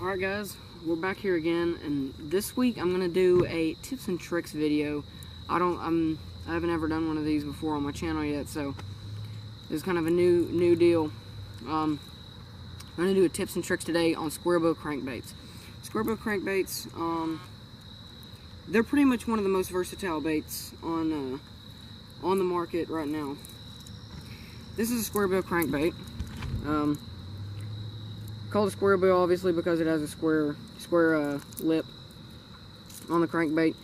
Alright guys, we're back here again, and this week I'm gonna do a tips and tricks video. I haven't ever done one of these before on my channel yet, so this is kind of a new deal. I'm gonna do a tips and tricks today on SQUAREBILL crankbaits. SQUAREBILL crankbaits, they're pretty much one of the most versatile baits on the market right now. This is a SQUAREBILL crankbait. Called a SQUAREBILL obviously because it has a square lip on the crankbait.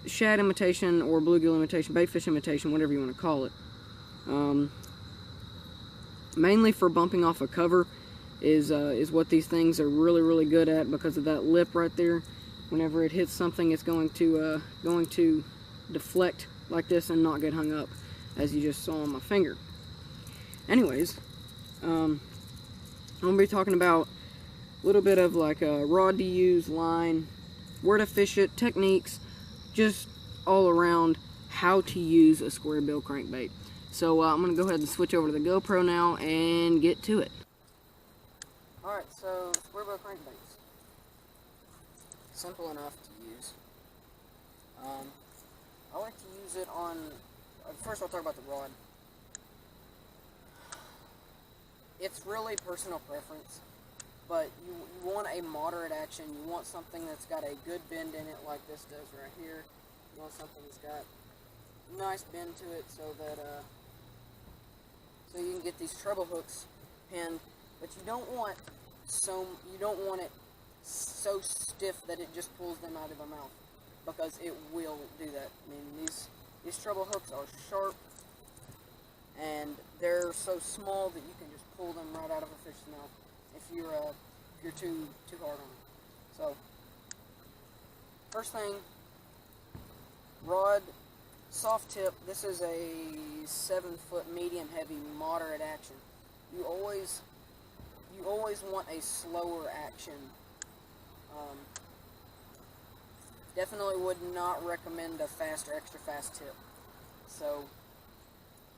Shad imitation or bluegill imitation, baitfish imitation, whatever you want to call it. Mainly for bumping off a cover is what these things are really good at, because of that lip right there. Whenever it hits something, it's going to deflect like this and not get hung up, as you just saw on my finger. Anyways, I'm going to be talking about a little bit of like a rod to use, line, where to fish it, techniques, just all around how to use a SQUAREBILL crankbait. So I'm going to go ahead and switch over to the GoPro now and get to it. Alright, so SQUAREBILL crankbaits. Simple enough to use. I like to use it on, first I'll talk about the rod. It's really personal preference, but you want a moderate action. You want something that's got a good bend in it, like this does right here. You want something that's got a nice bend to it, so that so you can get these treble hooks pinned. But you don't want it so stiff that it just pulls them out of the mouth, because it will do that. I mean, these treble hooks are sharp, and they're so small that you can just pull them right out of a fish's mouth if you're too hard on them. So, first thing, rod, soft tip. This is a 7-foot medium heavy moderate action. You always want a slower action. Definitely would not recommend a fast or extra fast tip. So,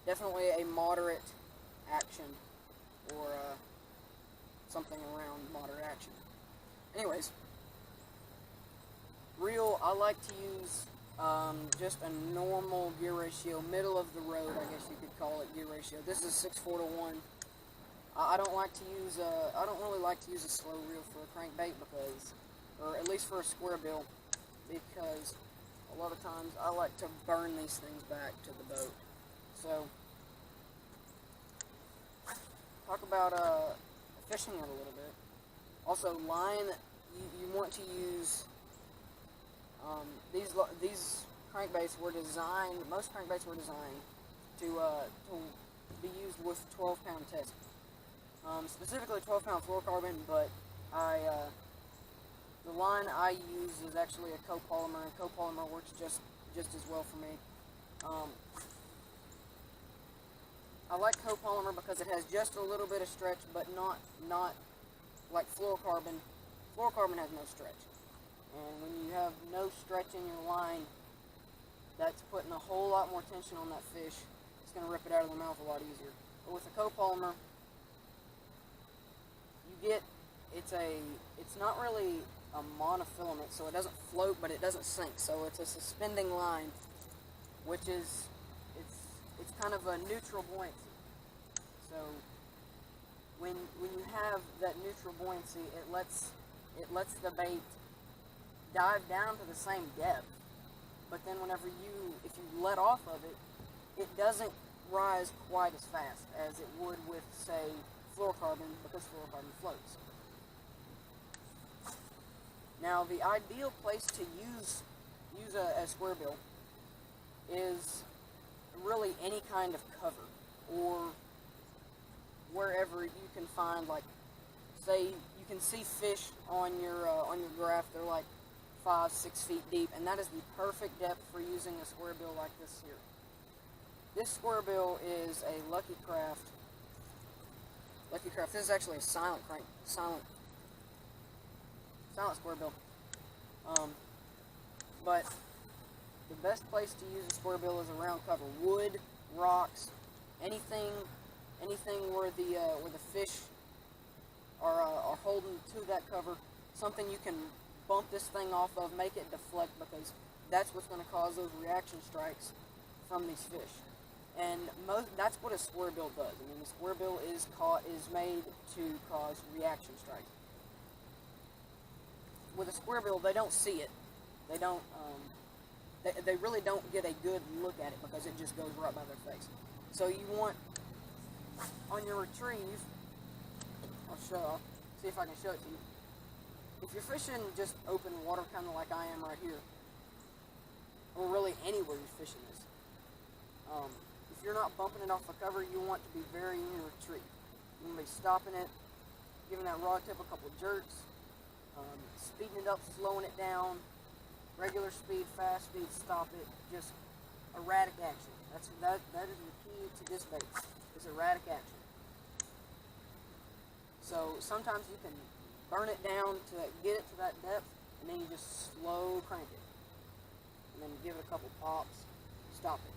definitely a moderate action, or something around moderate action. Anyways, reel, I like to use just a normal gear ratio, middle of the road, I guess you could call it, gear ratio. This is 6:4 to 1. I don't really like to use a slow reel for a crankbait, because, or at least for a SQUAREBILL, because a lot of times I like to burn these things back to the boat. So, talk about fishing it a little bit. Also, line, you want to use these crankbaits were designed. Most crankbaits were designed to be used with 12-pound test, specifically 12-pound fluorocarbon. But the line I use is actually a copolymer, and copolymer works just as well for me. I like copolymer because it has just a little bit of stretch, but not like fluorocarbon. Fluorocarbon has no stretch. And when you have no stretch in your line, that's putting a whole lot more tension on that fish. It's going to rip it out of the mouth a lot easier. But with a copolymer, it's not really a monofilament, so it doesn't float, but it doesn't sink. So it's a suspending line, which is, it's kind of a neutral buoyancy. So when you have that neutral buoyancy, it lets the bait dive down to the same depth. But then if you let off of it, it doesn't rise quite as fast as it would with, say, fluorocarbon, because fluorocarbon floats. Now, the ideal place to use a SQUAREBILL is really any kind of cover, or wherever you can find, like, say you can see fish on your graph. They're like 5-6 feet deep, and that is the perfect depth for using a SQUAREBILL like this here. This SQUAREBILL is a Lucky Craft. This is actually a silent SQUAREBILL. But the best place to use a SQUAREBILL is around cover. Wood, rocks, anything where the fish are holding to that cover, something you can bump this thing off of, make it deflect, because that's what's going to cause those reaction strikes from these fish. And that's what a square bill does. I mean, the square bill is made to cause reaction strikes. With a square bill, they don't see it. They don't. They really don't get a good look at it because it just goes right by their face. So you want on your retrieve. I'll see if I can show it to you. If you're fishing just open water, kind of like I am right here, or really anywhere you're fishing this, if you're not bumping it off the cover, you want to be very in your retrieve. You want to be stopping it, giving that rod tip a couple jerks, speeding it up, slowing it down, regular speed, fast speed, stop it, just erratic action. That is the key to this bait, is erratic action. So sometimes you can burn it down to get it to that depth, and then you just slow crank it. And then give it a couple pops, stop it.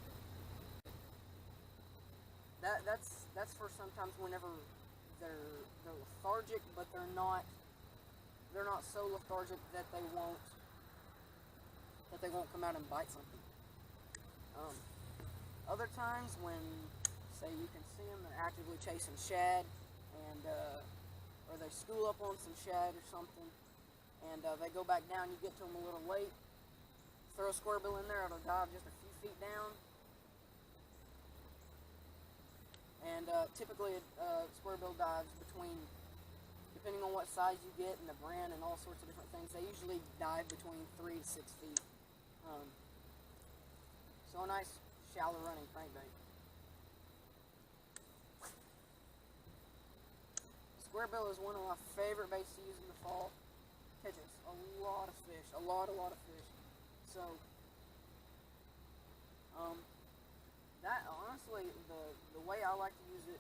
That's for sometimes whenever they're lethargic, but they're not so lethargic that they won't come out and bite something. Other times when, say, you can see them, they're actively chasing shad, and or they school up on some shad or something, and they go back down, you get to them a little late, throw a square bill in there, it'll dive just a few feet down, and typically a square bill dives between, depending on what size you get and the brand and all sorts of different things, they usually dive between 3 to 6 feet. So a nice shallow running crankbait. Square bill is one of my favorite baits to use in the fall. Catches a lot of fish, a lot of fish. So, that honestly, the way I like to use it,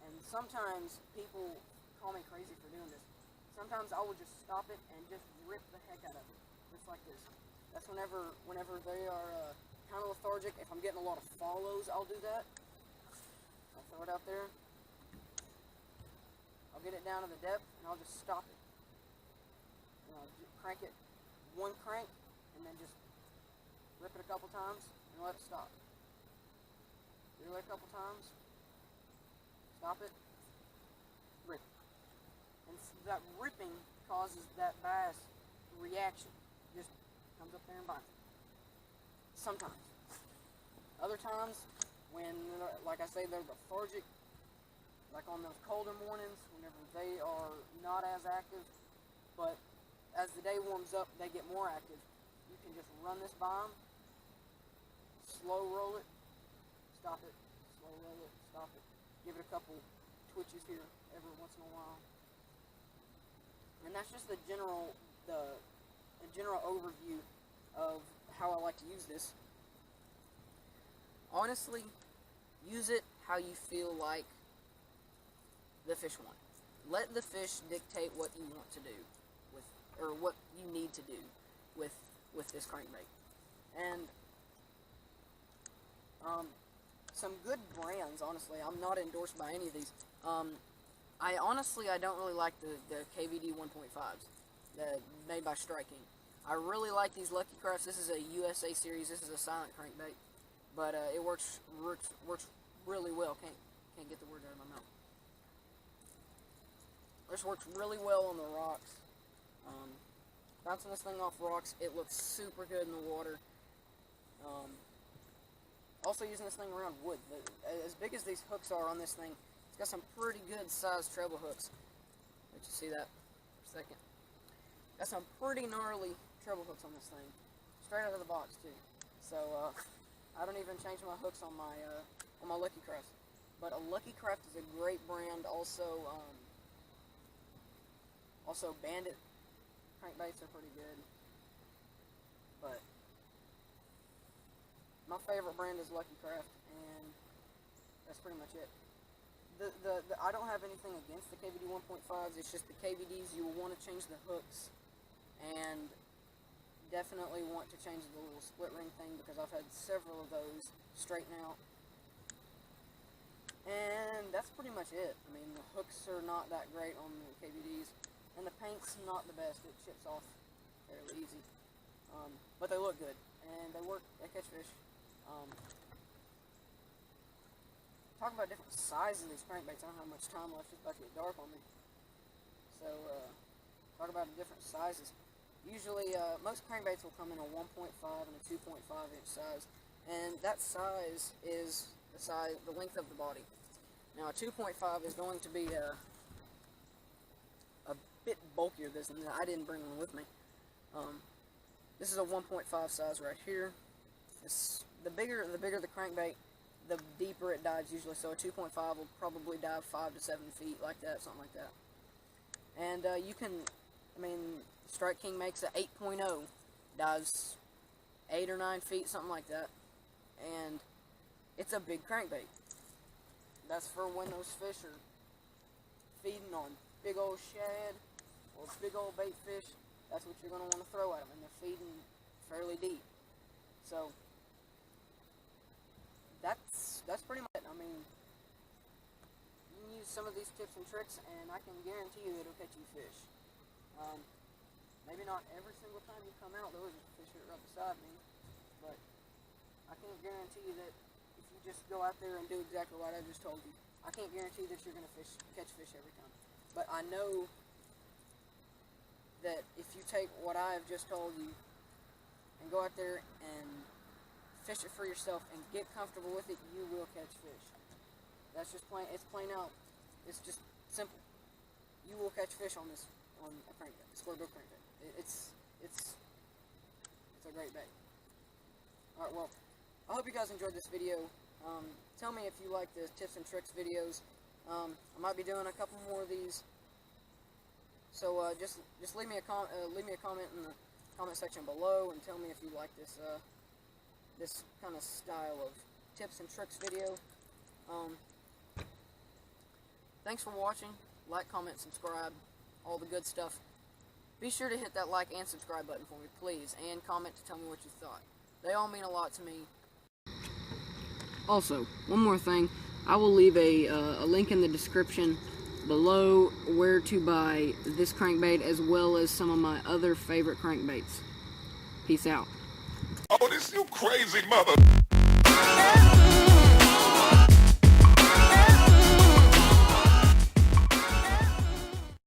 and sometimes people call me crazy for doing this. Sometimes I will just stop it and just rip the heck out of it, just like this. That's whenever they are kind of lethargic. If I'm getting a lot of follows, I'll do that. I'll throw it out there. I'll get it down to the depth, and I'll just stop it. You know, crank it one crank, and then just rip it a couple times, and let it stop. Do it a couple times, stop it, rip. And that ripping causes that bass reaction. Just comes up there and bites it. Sometimes. Other times, when, like I say, they're lethargic, like on those colder mornings, whenever they are not as active, but as the day warms up, they get more active. You can just run this by them, slow roll it, stop it, slow roll it, stop it. Give it a couple twitches here every once in a while. And that's just the general overview of how I like to use this. Honestly, use it how you feel like the fish want. Let the fish dictate what you want to do with, or what you need to do with this crankbait. And some good brands, honestly, I'm not endorsed by any of these. I don't really like the KVD 1.5s that made by Striking. I really like these Lucky Crafts. This is a USA series. This is a silent crankbait, but it works really well. Can't get the word out of my mouth. This works really well on the rocks. Bouncing this thing off rocks, it looks super good in the water. Also using this thing around wood. As big as these hooks are on this thing, it's got some pretty good sized treble hooks. Let you see that for a second. Got some pretty gnarly treble hooks on this thing, straight out of the box too. So I don't even change my hooks on my Lucky Crafts. But a Lucky Craft is a great brand. Also Bandit crankbaits are pretty good. But my favorite brand is Lucky Craft, and that's pretty much it. I don't have anything against the KVD 1.5s. It's just the KVDs, you will want to change the hooks, and definitely want to change the little split ring thing, because I've had several of those straighten out. And that's pretty much it. I mean, the hooks are not that great on the KBDs, and the paint's not the best. It chips off fairly easy, but they look good, and they work. They catch fish. Talk about different sizes of these crankbaits. I don't have much time left. It's about to get dark on me. So, talk about the different sizes. Usually, most crankbaits will come in a 1.5 and a 2.5 inch size, and that size is the length of the body. Now, a 2.5 is going to be a bit bulkier than this. I didn't bring one with me. This is a 1.5 size right here. The bigger the crankbait, the deeper it dives usually. So a 2.5 will probably dive 5 to 7 feet, like that, something like that. And you can, I mean, Strike King makes a 8.0, dives 8 or 9 feet, something like that. And it's a big crankbait. That's for when those fish are feeding on big old shad or big old bait fish. That's what you're going to want to throw at them, and they're feeding fairly deep. So that's pretty much it. I mean, you can use some of these tips and tricks, and I can guarantee you it'll catch you fish. Maybe not every single time you come out, those fish are right beside me, but I can't guarantee you that if you just go out there and do exactly what I just told you, I can't guarantee that you're going to catch fish every time. But I know that if you take what I have just told you and go out there and fish it for yourself and get comfortable with it, you will catch fish. That's just plain. It's plain out. It's just simple. You will catch fish on a crankbait, a SQUAREBILL crankbait. It's a great bait. All right. Well, I hope you guys enjoyed this video. Tell me if you like the tips and tricks videos. I might be doing a couple more of these. So just leave me a comment in the comment section below and tell me if you like this this kind of style of tips and tricks video. Thanks for watching. Like, comment, subscribe, all the good stuff. Be sure to hit that like and subscribe button for me, please, and comment to tell me what you thought. They all mean a lot to me. Also, one more thing. I will leave a link in the description below where to buy this crankbait as well as some of my other favorite crankbaits. Peace out. Oh, this you crazy mother.